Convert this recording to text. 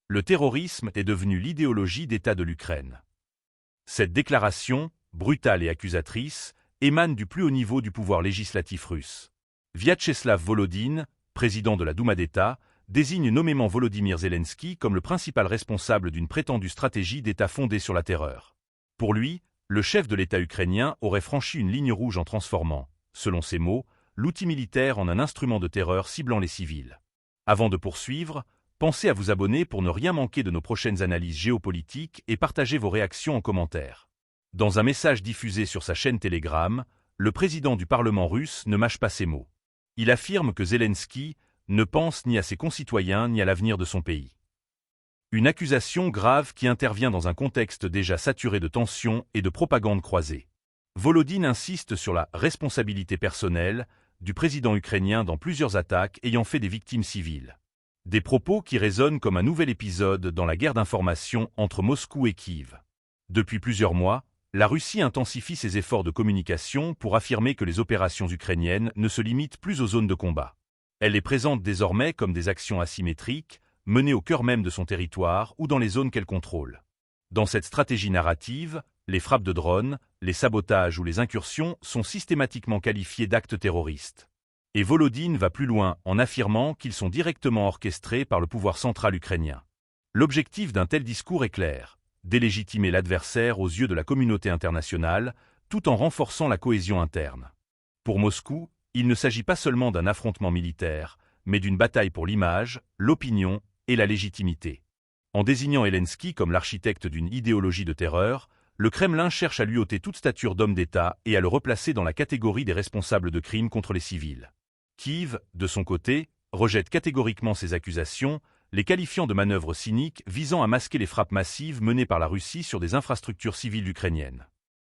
Le terrorisme est devenu l'idéologie d'État de l'Ukraine. Cette déclaration, brutale et accusatrice, émane du plus haut niveau du pouvoir législatif russe. Vyacheslav Volodine, président de la Douma d'État, désigne nommément Volodymyr Zelensky comme le principal responsable d'une prétendue stratégie d'État fondée sur la terreur. Pour lui, le chef de l'État ukrainien aurait franchi une ligne rouge en transformant, selon ses mots, l'outil militaire en un instrument de terreur ciblant les civils. Avant de poursuivre, pensez à vous abonner pour ne rien manquer de nos prochaines analyses géopolitiques et partagez vos réactions en commentaire. Dans un message diffusé sur sa chaîne Telegram, le président du Parlement russe ne mâche pas ses mots. Il affirme que Zelensky ne pense ni à ses concitoyens ni à l'avenir de son pays. Une accusation grave qui intervient dans un contexte déjà saturé de tensions et de propagande croisée. Volodine insiste sur la responsabilité personnelle du président ukrainien dans plusieurs attaques ayant fait des victimes civiles. Des propos qui résonnent comme un nouvel épisode dans la guerre d'information entre Moscou et Kiev. Depuis plusieurs mois, la Russie intensifie ses efforts de communication pour affirmer que les opérations ukrainiennes ne se limitent plus aux zones de combat. Elle les présente désormais comme des actions asymétriques, menées au cœur même de son territoire ou dans les zones qu'elle contrôle. Dans cette stratégie narrative, les frappes de drones, les sabotages ou les incursions sont systématiquement qualifiés d'actes terroristes. Et Volodine va plus loin en affirmant qu'ils sont directement orchestrés par le pouvoir central ukrainien. L'objectif d'un tel discours est clair, délégitimer l'adversaire aux yeux de la communauté internationale, tout en renforçant la cohésion interne. Pour Moscou, il ne s'agit pas seulement d'un affrontement militaire, mais d'une bataille pour l'image, l'opinion et la légitimité. En désignant Zelensky comme l'architecte d'une idéologie de terreur, le Kremlin cherche à lui ôter toute stature d'homme d'État et à le replacer dans la catégorie des responsables de crimes contre les civils. Kiev, de son côté, rejette catégoriquement ces accusations, les qualifiant de manœuvres cyniques visant à masquer les frappes massives menées par la Russie sur des infrastructures civiles ukrainiennes.